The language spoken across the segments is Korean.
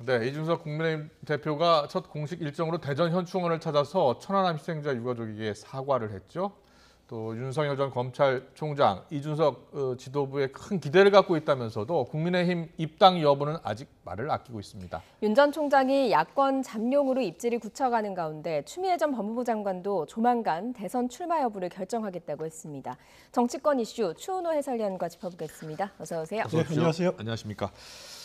네, 이준석 국민의힘 대표가 첫 공식 일정으로 대전 현충원을 찾아서 천안함 희생자 유가족에게 사과를 했죠. 또 윤석열 전 검찰총장, 이준석 지도부에 큰 기대를 갖고 있다면서도 국민의힘 입당 여부는 아직 말을 아끼고 있습니다. 윤 전 총장이 야권 잠룡으로 입지를 굳혀가는 가운데 추미애 전 법무부 장관도 조만간 대선 출마 여부를 결정하겠다고 했습니다. 정치권 이슈 추은호 해설위원과 짚어보겠습니다. 어서 오세요. 네, 안녕하세요. 안녕하십니까.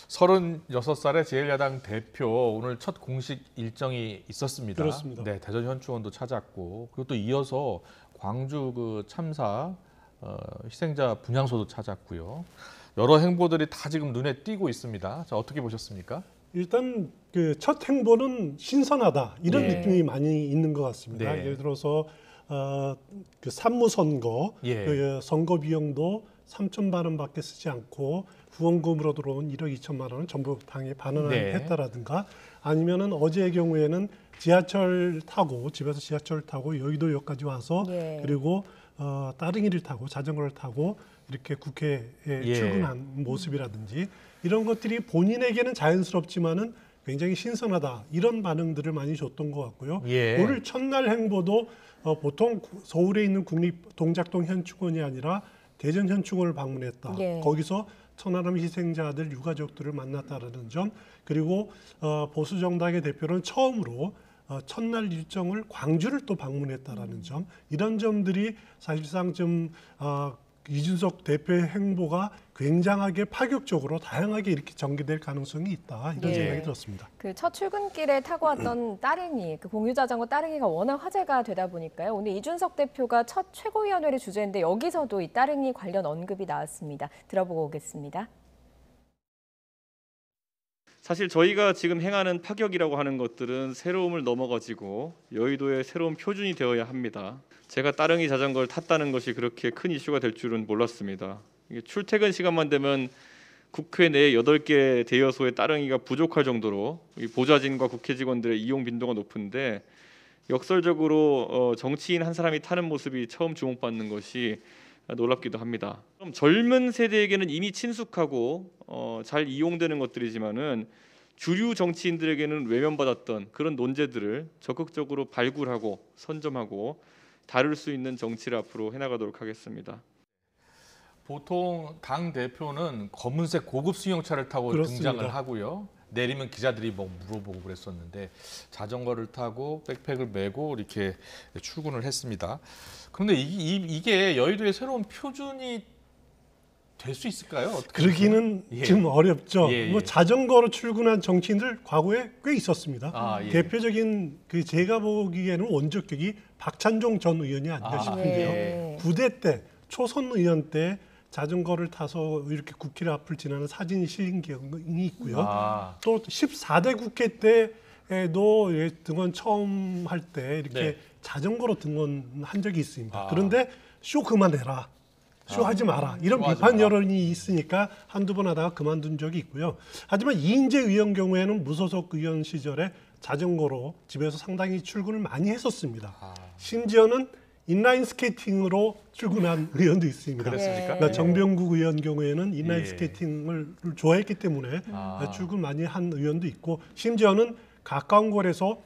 36살의 제1야당 대표 오늘 첫 공식 일정이 있었습니다. 그렇습니다. 네, 대전 현충원도 찾았고 그리고 또 이어서 광주 그 참사 희생자 분향소도 찾았고요. 여러 행보들이 다 지금 눈에 띄고 있습니다. 자, 어떻게 보셨습니까? 일단 그 첫 행보는 신선하다 이런 예. 느낌이 많이 있는 것 같습니다. 네. 예를 들어서 그 산무선거 예. 그 선거 비용도 3천만 원밖에 쓰지 않고 후원금으로 들어온 1억 2천만 원은 전부 당에 반환했다라든가 아니면은 어제의 경우에는 지하철 타고 집에서 지하철 타고 여의도역까지 와서 예. 그리고 따릉이를 타고 자전거를 타고 이렇게 국회에 예. 출근한 모습이라든지 이런 것들이 본인에게는 자연스럽지만은 굉장히 신선하다 이런 반응들을 많이 줬던 것 같고요. 예. 오늘 첫날 행보도 보통 서울에 있는 국립동작동 현충원이 아니라 대전 현충원을 방문했다. 예. 거기서 천안함 희생자들 유가족들을 만났다라는 점 그리고 보수 정당의 대표는 처음으로 첫날 일정을 광주를 또 방문했다라는 점 이런 점들이 사실상 좀 이준석 대표의 행보가 굉장하게 파격적으로 다양하게 이렇게 전개될 가능성이 있다 이런 예. 생각이 들었습니다. 그 첫 출근길에 타고 왔던 따릉이, 그 공유자전거 따릉이가 워낙 화제가 되다 보니까요. 오늘 이준석 대표가 첫 최고위원회를 주재했는데 여기서도 이 따릉이 관련 언급이 나왔습니다. 들어보고 오겠습니다. 사실 저희가 지금 행하는 파격이라고 하는 것들은 새로움을 넘어가지고 여의도의 새로운 표준이 되어야 합니다. 제가 따릉이 자전거를 탔다는 것이 그렇게 큰 이슈가 될 줄은 몰랐습니다. 이게 출퇴근 시간만 되면 국회 내 8개 대여소의 따릉이가 부족할 정도로 이 보좌진과 국회 직원들의 이용 빈도가 높은데 역설적으로 정치인 한 사람이 타는 모습이 처음 주목받는 것이 놀랍기도 합니다. 좀 젊은 세대에게는 이미 친숙하고 잘 이용되는 것들이지만은 주류 정치인들에게는 외면받았던 그런 논제들을 적극적으로 발굴하고 선점하고 다룰 수 있는 정치를 앞으로 해나가도록 하겠습니다. 보통 당 대표는 검은색 고급 승용차를 타고 그렇습니다. 등장을 하고요. 내리면 기자들이 뭐 물어보고 그랬었는데 자전거를 타고 백팩을 메고 이렇게 출근을 했습니다. 그런데 이게 여의도의 새로운 표준이 될 수 있을까요? 어떻게 그러기는 보세요? 좀 어렵죠. 예, 예. 뭐 자전거로 출근한 정치인들 과거에 꽤 있었습니다. 아, 예. 대표적인 그 제가 보기에는 원조격이 박찬종 전 의원이 아닌가 싶은데요. 예. 9대 때 초선 의원 때 자전거를 타서 이렇게 국회 앞을 지나는 사진이 실린 경우이 있고요. 아, 또 14대 국회 때도 등원 처음 할 때 이렇게 네. 자전거로 등원한 적이 있습니다. 아. 그런데 쇼 그만해라. 쇼 하지 마라. 이런 쇼 하지 비판 마라. 여론이 있으니까 한두 번 하다가 그만둔 적이 있고요. 하지만 이인재 의원 경우에는 무소속 의원 시절에 자전거로 집에서 상당히 출근을 많이 했었습니다. 아. 심지어는 인라인 스케이팅으로 출근한 의원도 있습니다. 그랬습니까? 그러니까 정병국 의원 경우에는 인라인 예. 스케이팅을 좋아했기 때문에 아. 출근 많이 한 의원도 있고 심지어는 가까운 곳에서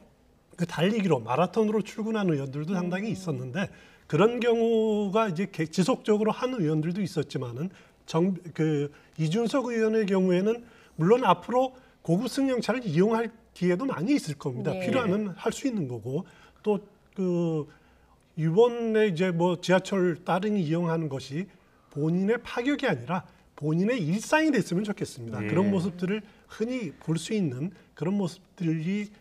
그 달리기로 마라톤으로 출근한 의원들도 상당히 있었는데 그런 경우가 이제 지속적으로 한 의원들도 있었지만은 이준석 의원의 경우에는 물론 앞으로 고급 승용차를 이용할 기회도 많이 있을 겁니다. 네. 필요하면 할 수 있는 거고 또 이번에 이제 뭐 지하철 따릉이 이용하는 것이 본인의 파격이 아니라 본인의 일상이 됐으면 좋겠습니다. 예. 그런 모습들을 흔히 볼 수 있는 그런 모습들이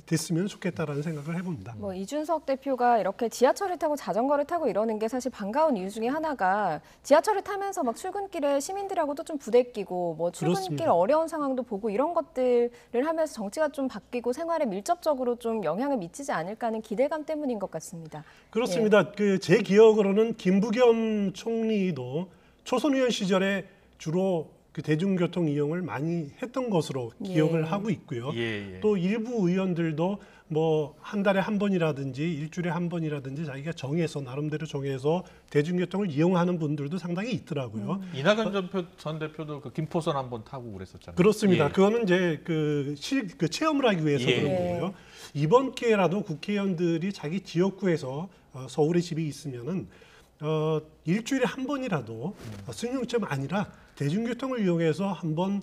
됐으면 좋겠다라는 생각을 해봅니다. 뭐 이준석 대표가 이렇게 지하철을 타고 자전거를 타고 이러는 게 사실 반가운 이유 중에 하나가 지하철을 타면서 막 출근길에 시민들하고도 좀 부대끼고 뭐 출근길 그렇습니다. 어려운 상황도 보고 이런 것들을 하면서 정치가 좀 바뀌고 생활에 밀접적으로 좀 영향을 미치지 않을까 하는 기대감 때문인 것 같습니다. 그렇습니다. 제 기억으로는 김부겸 총리도 초선 의원 시절에 주로 그 대중교통 이용을 많이 했던 것으로 기억을 하고 있고요. 예, 예. 또 일부 의원들도 뭐 한 달에 한 번이라든지 일주일에 한 번이라든지 자기가 정해서 나름대로 정해서 대중교통을 이용하는 분들도 상당히 있더라고요. 이낙연 전 대표도 그 김포선 한번 타고 그랬었잖아요. 그렇습니다. 예. 그거는 이제 그 체험을 하기 위해서 예. 그런 거고요. 이번 기회라도 국회의원들이 자기 지역구에서 서울에 집이 있으면은 일주일에 한 번이라도 승용차가 아니라 대중교통을 이용해서 한번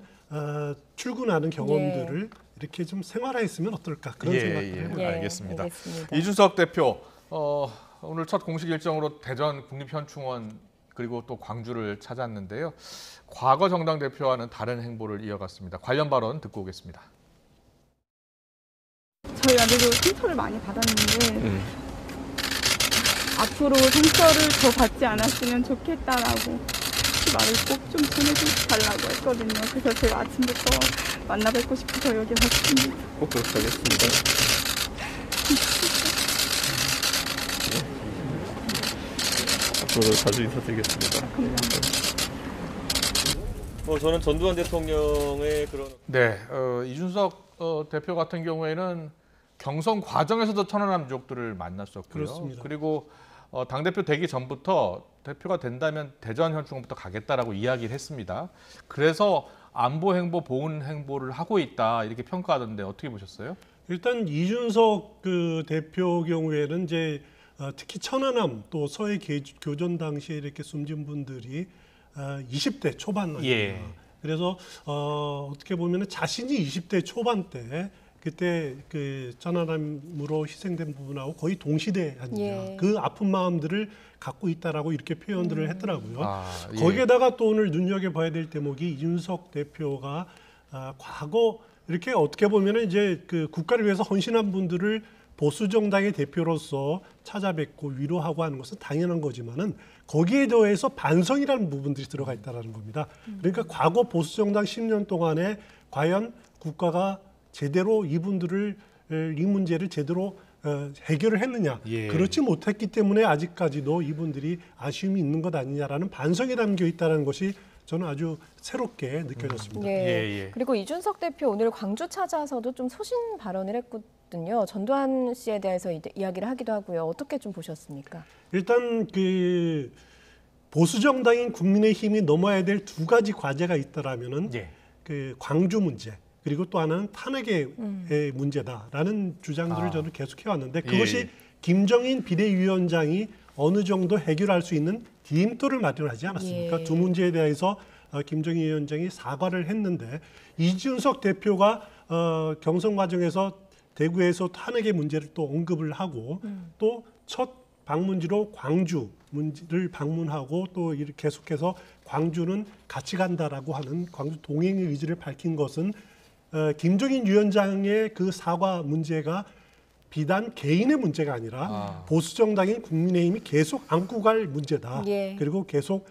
출근하는 경험들을 이렇게 좀 생활화했으면 어떨까 그런 생각을 해요. 예, 알겠습니다. 알겠습니다. 이준석 대표 오늘 첫 공식 일정으로 대전 국립현충원 그리고 또 광주를 찾았는데요. 과거 정당 대표와는 다른 행보를 이어갔습니다. 관련 발언 듣고 오겠습니다. 저희 아들도 상처를 많이 받았는데 앞으로 상처를 더 받지 않았으면 좋겠다라고 그 말을 꼭 좀 전해달라고 했거든요. 그래서 제가 아침부터 만나 뵙고 싶어서 여기 왔습니다. 꼭 그렇게 하겠습니다. 앞으로 자주 인사드리겠습니다. 감사합니다. 저는 전두환 대통령의 그런 네, 이준석 대표 같은 경우에는 경선 과정에서도 천안함 유족들을 만났었고요. 그렇습니다. 그리고 당대표 되기 전부터 대표가 된다면 대전 현충원부터 가겠다라고 이야기를 했습니다. 그래서 안보 행보, 보훈 행보를 하고 있다 이렇게 평가하던데 어떻게 보셨어요? 일단 이준석 그 대표 경우에는 이제 특히 천안함 또 서해 교전 당시에 이렇게 숨진 분들이 20대 초반 아닙니다. 예. 그래서 어떻게 보면 자신이 20대 초반 때 그때 그 천안함으로 희생된 부분하고 거의 동시대 아니냐. 예. 그 아픈 마음들을 갖고 있다라고 이렇게 표현들을 했더라고요. 예. 거기에다가 또 오늘 눈여겨봐야 될 대목이 이준석 대표가 과거 이렇게 어떻게 보면 이제 그 국가를 위해서 헌신한 분들을 보수 정당의 대표로서 찾아뵙고 위로하고 하는 것은 당연한 거지만은 거기에 더해서 반성이라는 부분들이 들어가 있다는 겁니다. 그러니까 과거 보수 정당 10년 동안에 과연 국가가 제대로 이분들을 이 문제를 제대로 해결을 했느냐. 예. 그렇지 못했기 때문에 아직까지도 이분들이 아쉬움이 있는 것 아니냐라는 반성이 담겨 있다는 것이 저는 아주 새롭게 느껴졌습니다. 예. 예. 그리고 이준석 대표 오늘 광주 찾아서도 좀 소신 발언을 했거든요. 전두환 씨에 대해서 이야기를 하기도 하고요. 어떻게 좀 보셨습니까? 일단 그 보수 정당인 국민의힘이 넘어야 될 두 가지 과제가 있다라면은 예. 그 광주 문제 그리고 또 하나는 탄핵의 문제다라는 주장들을 저는 계속해 왔는데 그것이 예. 김정인 비대위원장이 어느 정도 해결할 수 있는 디딤돌을 마련하지 않았습니까? 예. 두 문제에 대해서 김정인 위원장이 사과를 했는데 이준석 대표가 경선 과정에서 대구에서 탄핵의 문제를 또 언급을 하고 또 첫 방문지로 광주를 방문하고 또 이렇게 계속해서 광주는 같이 간다라고 하는 광주 동행의 의지를 밝힌 것은 김정인 위원장의 그 사과 문제가 비단 개인의 문제가 아니라 보수 정당인 국민의힘이 계속 안고 갈 문제다. 예. 그리고 계속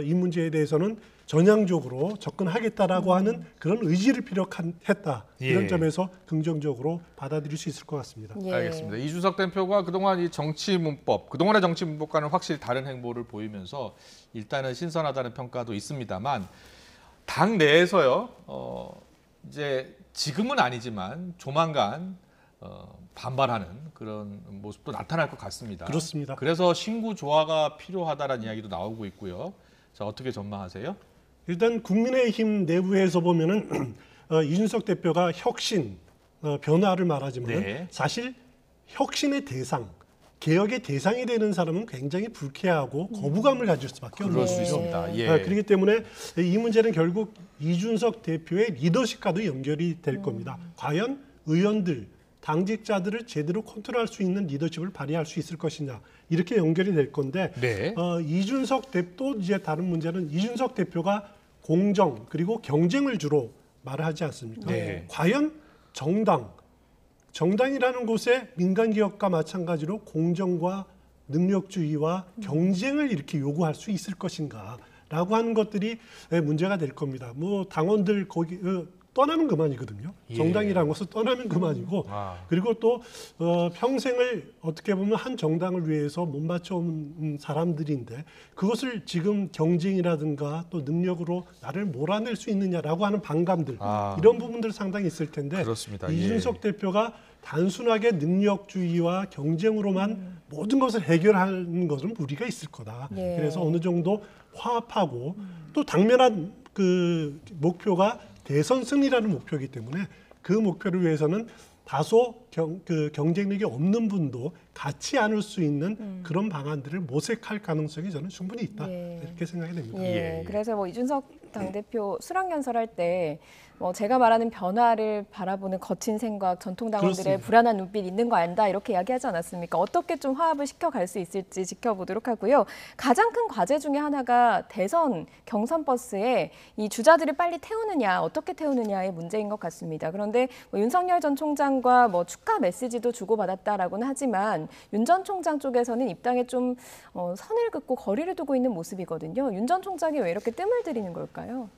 이 문제에 대해서는 전향적으로 접근하겠다라고 하는 그런 의지를 피력했다. 이런 예. 점에서 긍정적으로 받아들일 수 있을 것 같습니다. 예. 알겠습니다. 이준석 대표가 그동안 이 정치 문법, 그동안의 정치 문법과는 확실히 다른 행보를 보이면서 일단은 신선하다는 평가도 있습니다만 당 내에서요. 이제 지금은 아니지만 조만간 반발하는 그런 모습도 나타날 것 같습니다. 그렇습니다. 그래서 신구 조화가 필요하다라는 이야기도 나오고 있고요. 자, 어떻게 전망하세요? 일단 국민의힘 내부에서 보면은 이준석 대표가 혁신, 변화를 말하지만 네. 사실 혁신의 대상, 개혁의 대상이 되는 사람은 굉장히 불쾌하고 거부감을 가질 수밖에 없는 그럴 수 거죠. 있습니다. 예. 그렇기 때문에 이 문제는 결국 이준석 대표의 리더십과도 연결이 될 겁니다. 과연 의원들, 당직자들을 제대로 컨트롤할 수 있는 리더십을 발휘할 수 있을 것이냐 이렇게 연결이 될 건데 네. 이준석 대표 이제 다른 문제는 이준석 대표가 공정 그리고 경쟁을 주로 말을 하지 않습니까? 네. 과연 정당이라는 곳에 민간 기업과 마찬가지로 공정과 능력주의와 경쟁을 이렇게 요구할 수 있을 것인가라고 하는 것들이 문제가 될 겁니다. 뭐 당원들 거기 떠나면 그만이거든요. 예. 정당이라는 것은 떠나면 그만이고 그리고 또 평생을 어떻게 보면 한 정당을 위해서 못 맞춰온 사람들인데 그것을 지금 경쟁이라든가 또 능력으로 나를 몰아낼 수 있느냐라고 하는 반감들 이런 부분들 상당히 있을 텐데 그렇습니다. 이준석 대표가 단순하게 능력주의와 경쟁으로만 모든 것을 해결하는 것은 무리가 있을 거다. 예. 그래서 어느 정도 화합하고 또 당면한 그 목표가 대선 승리라는 목표이기 때문에 그 목표를 위해서는 다소 경쟁력이 없는 분도 같이 안을 수 있는 그런 방안들을 모색할 가능성이 저는 충분히 있다. 예. 이렇게 생각이 됩니다. 예, 그래서 뭐 이준석 당대표 수락연설할 때 뭐 제가 말하는 변화를 바라보는 거친 생각, 전통 당원들의 그렇습니다. 불안한 눈빛 있는 거 안다 이렇게 이야기하지 않았습니까? 어떻게 좀 화합을 시켜갈 수 있을지 지켜보도록 하고요. 가장 큰 과제 중에 하나가 대선 경선 버스에 이 주자들을 빨리 태우느냐, 어떻게 태우느냐의 문제인 것 같습니다. 그런데 뭐 윤석열 전 총장과 뭐 축하 메시지도 주고받았다라고는 하지만 윤 전 총장 쪽에서는 입당에 좀 선을 긋고 거리를 두고 있는 모습이거든요. 윤 전 총장이 왜 이렇게 뜸을 들이는 걸까요?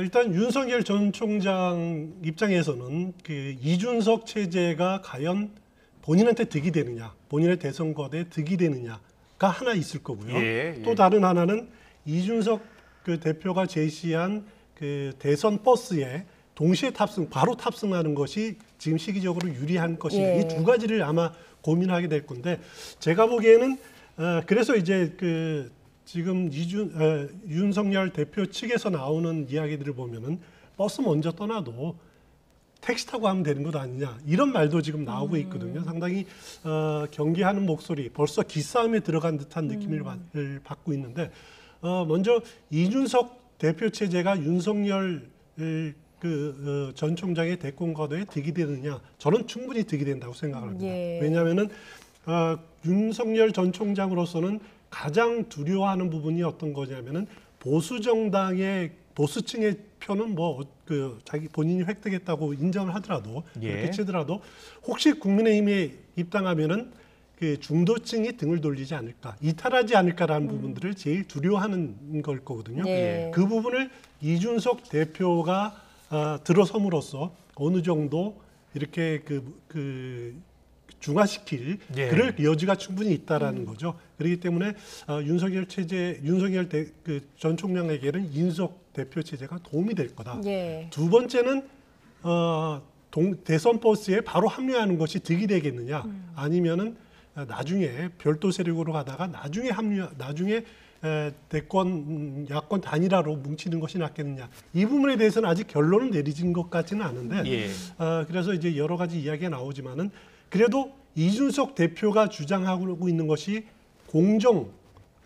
일단 윤석열 전 총장 입장에서는 그 이준석 체제가 과연 본인한테 득이 되느냐, 본인의 대선 거대에 득이 되느냐가 하나 있을 거고요. 또 다른 하나는 이준석 그 대표가 제시한 그 대선 버스에 동시에 바로 탑승하는 것이 지금 시기적으로 유리한 것인가. 이 두 가지를 아마 고민하게 될 건데 제가 보기에는 그래서 이제 그 지금 윤석열 대표 측에서 나오는 이야기들을 보면은 버스 먼저 떠나도 택시 타고 하면 되는 것 아니냐 이런 말도 지금 나오고 있거든요. 상당히 경계하는 목소리, 벌써 기싸움에 들어간 듯한 느낌을 받고 있는데 먼저 이준석 대표 체제가 윤석열 전 총장의 대권 거도에 득이 되느냐? 저는 충분히 득이 된다고 생각을 합니다. 예. 왜냐하면은 윤석열 전 총장으로서는 가장 두려워하는 부분이 어떤 거냐면은 보수 정당의 보수층의 표는 뭐 자기 본인이 획득했다고 인정을 하더라도 그렇게 치더라도 혹시 국민의힘에 입당하면은 그 중도층이 등을 돌리지 않을까, 이탈하지 않을까라는 부분들을 제일 두려워하는 걸 거거든요. 예. 그 부분을 이준석 대표가 들어섬으로써 어느 정도 이렇게 중화시킬 그럴 여지가 충분히 있다라는 거죠. 그렇기 때문에 윤석열 전 총장에게는 이준석 대표 체제가 도움이 될 거다. 예. 두 번째는 대선 버스에 바로 합류하는 것이 득이 되겠느냐, 아니면은 나중에 별도 세력으로 가다가 나중에 대권 야권 단일화로 뭉치는 것이 낫겠느냐. 이 부분에 대해서는 아직 결론을 내리진 것 같지는 않은데 그래서 이제 여러 가지 이야기가 나오지만은 그래도 이준석 대표가 주장하고 있는 것이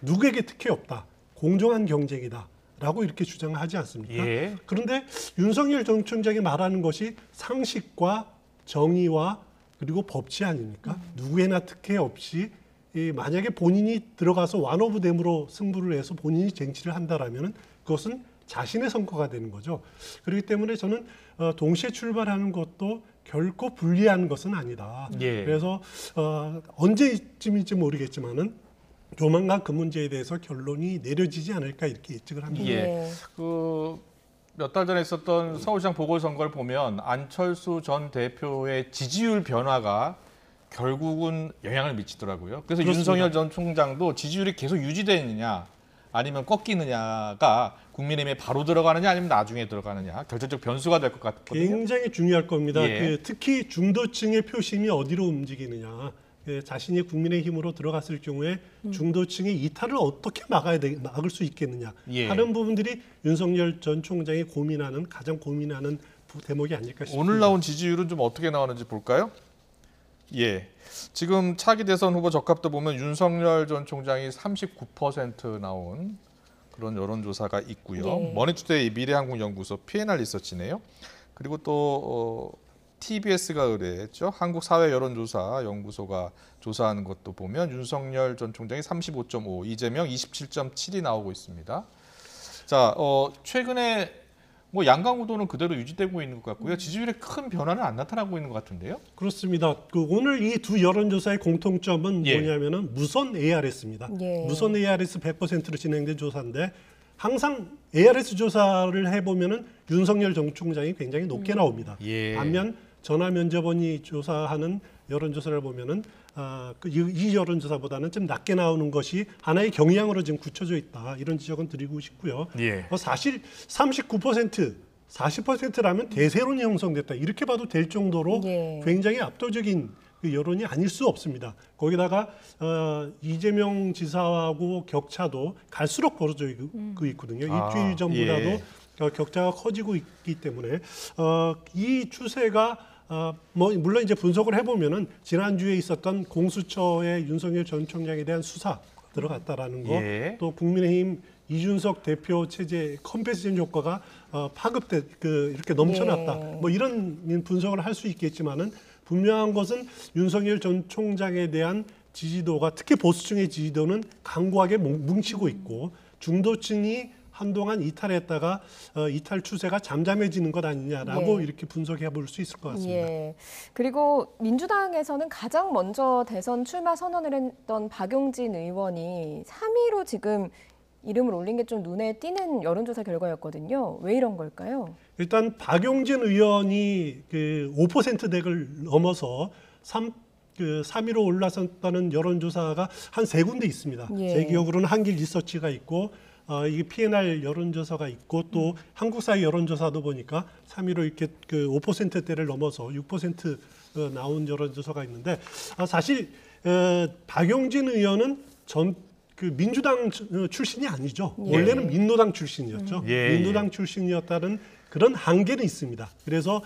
누구에게 특혜 없다, 공정한 경쟁이다라고 이렇게 주장을 하지 않습니까? 그런데 윤석열 전 총장이 말하는 것이 상식과 정의와 그리고 법치 아닙니까? 누구에나 특혜 없이 만약에 본인이 들어가서 완오브댐으로 승부를 해서 본인이 쟁취를 한다라면 그것은 자신의 성과가 되는 거죠. 그렇기 때문에 저는 동시에 출발하는 것도 결코 불리한 것은 아니다. 그래서 언제쯤일지 모르겠지만은 조만간 그 문제에 대해서 결론이 내려지지 않을까 이렇게 예측을 합니다. 몇 달 전에 있었던 서울시장 보궐선거를 보면 안철수 전 대표의 지지율 변화가 결국은 영향을 미치더라고요. 그래서 그렇습니다. 윤석열 전 총장도 지지율이 계속 유지되느냐 아니면 꺾이느냐가 국민의힘에 바로 들어가느냐 아니면 나중에 들어가느냐 결정적 변수가 될 것 같거든요. 굉장히 중요할 겁니다. 특히 중도층의 표심이 어디로 움직이느냐. 자신이 국민의힘으로 들어갔을 경우에 중도층의 이탈을 어떻게 막을 수 있겠느냐 하는 부분들이 윤석열 전 총장이 가장 고민하는 대목이 아닐까 싶습니다. 오늘 나온 지지율은 좀 어떻게 나오는지 볼까요? 지금 차기 대선 후보 적합도 보면 윤석열 전 총장이 39% 나온 그런 여론조사가 있고요. 머니투데이 미래한국연구소 P&R 리서치네요. 그리고 또 TBS가 의뢰했죠. 한국사회여론조사 연구소가 조사하는 것도 보면 윤석열 전 총장이 35.5, 이재명 27.7이 나오고 있습니다. 자, 최근에 뭐 양강 구도는 그대로 유지되고 있는 것 같고요. 지지율에 큰 변화는 안 나타나고 있는 것 같은데요. 그렇습니다. 오늘 이 두 여론조사의 공통점은 뭐냐면은 무선 ARS입니다. 무선 ARS 100%로 진행된 조사인데 항상 ARS 조사를 해보면은 윤석열 전 총장이 굉장히 높게 나옵니다. 예. 반면 전화면접원이 조사하는 여론조사를 보면은 이 여론조사보다는 좀 낮게 나오는 것이 하나의 경향으로 지금 굳혀져 있다. 이런 지적은 드리고 싶고요. 예. 사실 39%, 40%라면 대세론이 형성됐다. 이렇게 봐도 될 정도로 예. 굉장히 압도적인 그 여론이 아닐 수 없습니다. 거기다가 이재명 지사하고 격차도 갈수록 벌어져 있거든요. 일주일 전보다도 예. 격차가 커지고 있기 때문에 이 추세가 뭐 물론 이제 분석을 해보면은 지난주에 있었던 공수처의 윤석열 전 총장에 대한 수사 들어갔다라는 거, 예. 또 국민의힘 이준석 대표 체제 컴패션 효과가 파급돼 이렇게 넘쳐났다. 예. 뭐 이런 분석을 할 수 있겠지만은 분명한 것은 윤석열 전 총장에 대한 지지도가 특히 보수층의 지지도는 강고하게 뭉치고 있고 중도층이 한동안 이탈했다가 이탈 추세가 잠잠해지는 것 아니냐라고 예. 이렇게 분석해 볼 수 있을 것 같습니다. 예. 그리고 민주당에서는 가장 먼저 대선 출마 선언을 했던 박용진 의원이 3위로 지금 이름을 올린 게 좀 눈에 띄는 여론조사 결과였거든요. 왜 이런 걸까요? 일단 박용진 의원이 그 5%대를 넘어서 3위로 올라섰다는 여론조사가 한 3군데 있습니다. 예. 제 기억으로는 한길 리서치가 있고 이게 PNR 여론조사가 있고 또 한국사회 여론조사도 보니까 3위로 이렇게 그 5%대를 넘어서 6% 나온 여론조사가 있는데 사실 박용진 의원은 그 민주당 출신이 아니죠. 예. 원래는 민노당 출신이었죠. 예, 민노당 출신이었다는 그런 한계는 있습니다. 그래서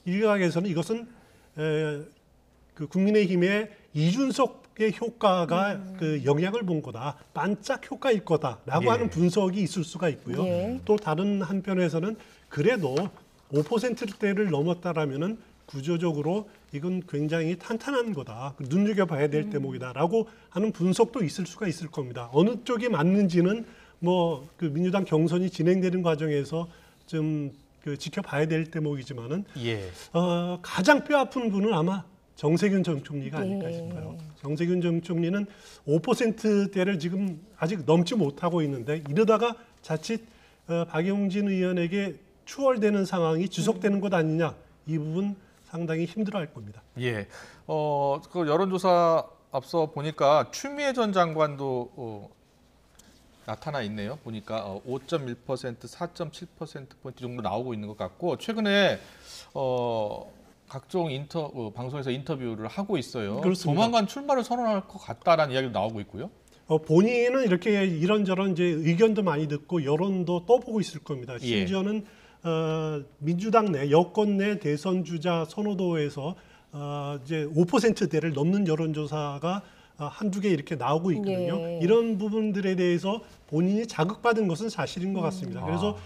일각에서는 이것은 그 국민의힘의 이준석의 효과가 그 영향을 본 거다, 반짝 효과일 거다라고 예. 하는 분석이 있을 수가 있고요. 예. 또 다른 한편에서는 그래도 5%대를 넘었다라면은 구조적으로 이건 굉장히 탄탄한 거다, 눈여겨봐야 될 대목이다라고 하는 분석도 있을 수가 있을 겁니다. 어느 쪽이 맞는지는 뭐 그 민주당 경선이 진행되는 과정에서 좀 그 지켜봐야 될 대목이지만은 예. 가장 뼈아픈 분은 아마 정세균 전 총리가 아닐까 예. 싶어요. 정세균 전 총리는 5%대를 지금 아직 넘지 못하고 있는데 이러다가 자칫 박용진 의원에게 추월되는 상황이 지속되는 것 아니냐, 이 부분 상당히 힘들어할 겁니다. 예. 그 여론조사 앞서 보니까 추미애 전 장관도 나타나 있네요. 보니까 5.1%, 4.7%포인트 정도 나오고 있는 것 같고, 최근에 각종 방송에서 인터뷰를 하고 있어요. 그렇습니다. 조만간 출마를 선언할 것 같다라는 이야기도 나오고 있고요. 본인은 이렇게 이런저런 이제 의견도 많이 듣고 여론도 떠보고 있을 겁니다. 심지어는 민주당 내 여권 내 대선 주자 선호도에서 이제 5%대를 넘는 여론조사가 한두 개 이렇게 나오고 있거든요. 예. 이런 부분들에 대해서 본인이 자극받은 것은 사실인 것 같습니다. 그래서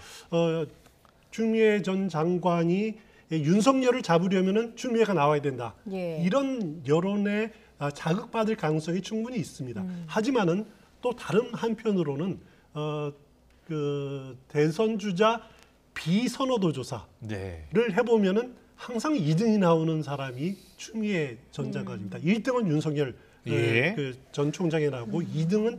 추미애 전 장관이 윤석열을 잡으려면은 추미애가 나와야 된다. 예. 이런 여론에 자극받을 가능성이 충분히 있습니다. 하지만은 또 다른 한편으로는 그 대선 주자 비선호도 조사를 네. 해보면은 항상 2등이 나오는 사람이 추미애 전 장관입니다. 1등은 윤석열 예. 그 전 총장이 나오고 2등은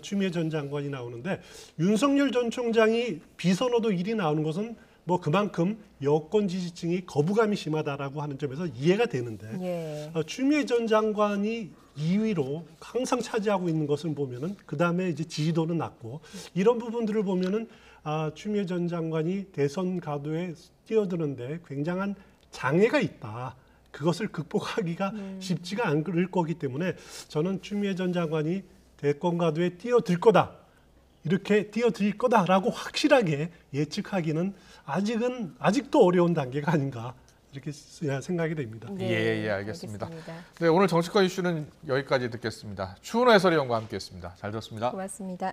추미애 전 장관이 나오는데, 윤석열 전 총장이 비선호도 1위 나오는 것은 뭐 그만큼 여권 지지층이 거부감이 심하다라고 하는 점에서 이해가 되는데, 예. 추미애 전 장관이 2위로 항상 차지하고 있는 것을 보면은 그 다음에 이제 지지도는 낮고, 이런 부분들을 보면은 추미애 전 장관이 대선 가도에 뛰어드는데 굉장한 장애가 있다. 그것을 극복하기가 쉽지가 않을 거기 때문에 저는 추미애 전 장관이 대권 가도에 뛰어들 거다, 이렇게 뛰어들 거다라고 확실하게 예측하기는 아직도 어려운 단계가 아닌가, 이렇게 생각이 됩니다. 예, 알겠습니다. 네, 오늘 정치권 이슈는 여기까지 듣겠습니다. 추은호 해설위원과 함께했습니다. 잘 들었습니다. 고맙습니다.